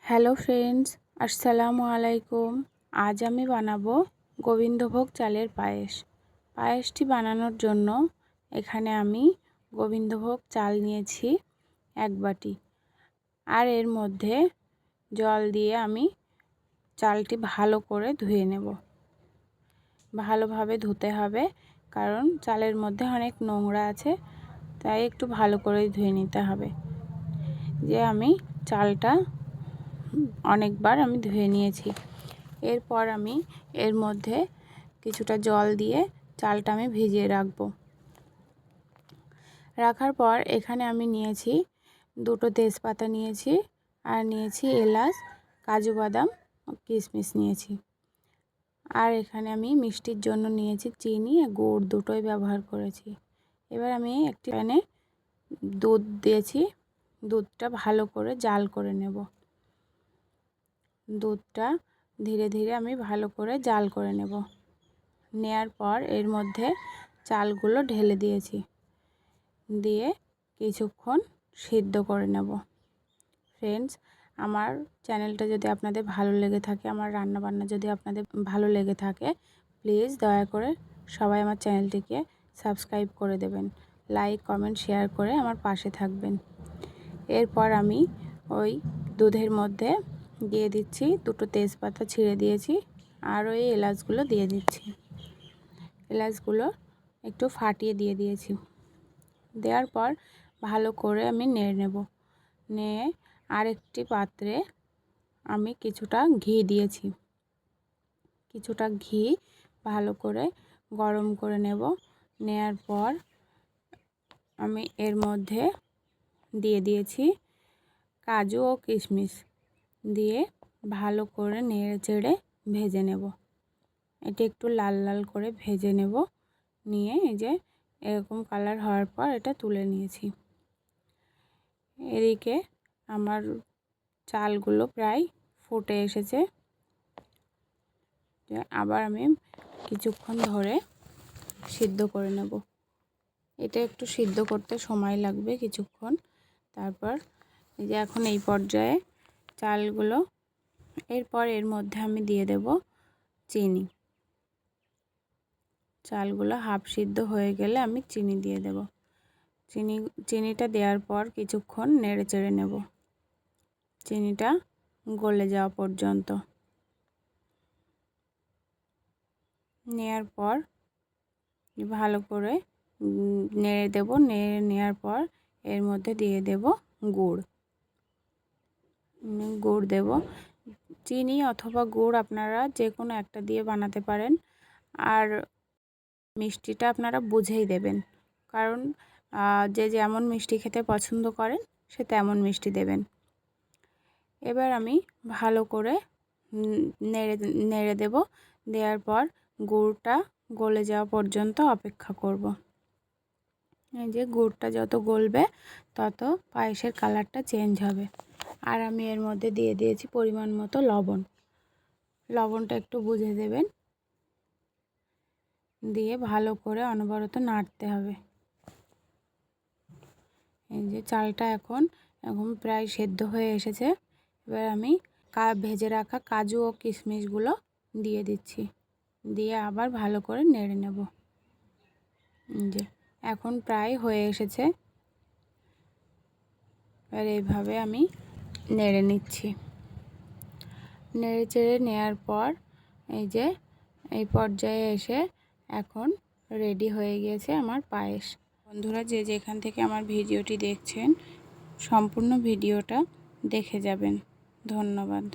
Hello friends, আসসালামু আলাইকুম। আজ আমি বানাবো গোবিন্দভোগ চালের পায়েস। পায়েসটি বানানোর জন্য এখানে আমি গোবিন্দভোগ চাল নিয়েছি 1 বাটি, আর এর মধ্যে জল দিয়ে আমি চালটি ভালো করে ধুয়ে নেব। ভালোভাবে ধুতে হবে, কারণ চালের মধ্যে অনেক নোংরা আছে, তাই একটু ভালো করে ধুয়ে নিতে হবে। যে আমি চালটা অনেকবার আমি ধুয়ে নিয়েছি। এরপর আমি এর মধ্যে কিছুটা জল দিয়ে চালটা আমি ভিজিয়ে রাখার পর এখানে আমি নিয়েছি 2টো তেজপাতা নিয়েছি, আর নিয়েছি এলাচ, কাজু বাদাম, কিশমিশ নিয়েছি। আর এখানে আমি মিষ্টির জন্য নিয়েছি চিনি আর গুড়, দুটোই ব্যবহার করেছি। এবার আমি একটি প্যানে দুধ দিয়েছি, দুধটা ভালো করে জাল করে নেব। দুধটা ধীরে ধীরে আমি ভালো করে জাল করে নেয়ার পর এর মধ্যে চালগুলো ঢেলে দিয়েছি, দিয়ে কিছুক্ষণ সিদ্ধ করে নেব। ফ্রেন্ডস, আমার চ্যানেলটা যদি আপনাদের ভালো লেগে থাকে, আমার রান্নাবান্না যদি আপনাদের ভালো লেগে থাকে, প্লিজ দয়া করে সবাই আমার চ্যানেলটিকে সাবস্ক্রাইব করে দেবেন, লাইক, কমেন্ট, শেয়ার করে আমার পাশে থাকবেন। এরপর আমি ওই দুধের মধ্যে দিয়ে দিচ্ছি 2টো তেজপাতা ছিঁড়ে দিয়েছি, আর ওই এলাচগুলো দিয়ে দিচ্ছি। এলাচগুলো একটু ফাটিয়ে দিয়ে দিয়েছি। দেওয়ার পর ভালো করে আমি নেড়ে নেব। নিয়ে আরেকটি পাত্রে আমি কিছুটা ঘি দিয়েছি। কিছুটা ঘি ভালো করে গরম করে নেব। নেয়ার পর আমি এর মধ্যে দিয়ে দিয়েছি কাজু ও কিশমিশ, দিয়ে ভালো করে নেড়ে চেড়ে ভেজে নেব। এটা একটু লাল লাল করে ভেজে নেব। নিয়ে এই যে এরকম কালার হওয়ার পর এটা তুলে নিয়েছি। এদিকে আমার চালগুলো প্রায় ফুটে এসেছে। আবার আমি কিছুক্ষণ ধরে সিদ্ধ করে নেব। এটা একটু সিদ্ধ করতে সময় লাগবে কিছুক্ষণ। তারপর এই যে এখন এই পর্যায়ে চালগুলো, এরপর এর মধ্যে আমি দিয়ে দেব চিনি। চালগুলো হাফ সিদ্ধ হয়ে গেলে আমি চিনি দিয়ে দেব। চিনিটা দেওয়ার পর কিছুক্ষণ নেড়ে চেড়ে নেব, চিনিটা গলে যাওয়া পর্যন্ত। নেয়ার পর ভালো করে নেড়ে দেব। নেওয়ার পর এর মধ্যে দিয়ে দেব গুড় দেব। চিনি অথবা গুড় আপনারা যে কোনো একটা দিয়ে বানাতে পারেন, আর মিষ্টিটা আপনারা বুঝেই দেবেন, কারণ যে যেমন মিষ্টি খেতে পছন্দ করেন সে তেমন মিষ্টি দেবেন। এবার আমি ভালো করে নেড়ে দেব। দেওয়ার পর গুড়টা গলে যাওয়া পর্যন্ত অপেক্ষা করব। এই যে গুড়টা যত গলবে তত পায়েসের কালারটা চেঞ্জ হবে। আর আমি এর মধ্যে দিয়ে দিয়েছি পরিমাণ মতো লবণ। লবণটা একটু বুঝে দেবেন। দিয়ে ভালো করে অনবরত নাড়তে হবে। এই যে চালটা এখন প্রায় সেদ্ধ হয়ে এসেছে। এবার আমি ভেজে রাখা কাজু ও কিশমিশগুলো দিয়ে দিচ্ছি, দিয়ে আবার ভালো করে নেড়ে নেব। যে এখন প্রায় হয়ে এসেছে। আর এইভাবে আমি নেড়ে নিচ্ছি। নেড়ে চেড়ে নেওয়ার পর এই যে এই পর্যায়ে এসে এখন রেডি হয়ে গিয়েছে আমার পায়েস। বন্ধুরা, যে যেখান থেকে আমার ভিডিওটি দেখছেন, সম্পূর্ণ ভিডিওটা দেখে যাবেন। ধন্যবাদ।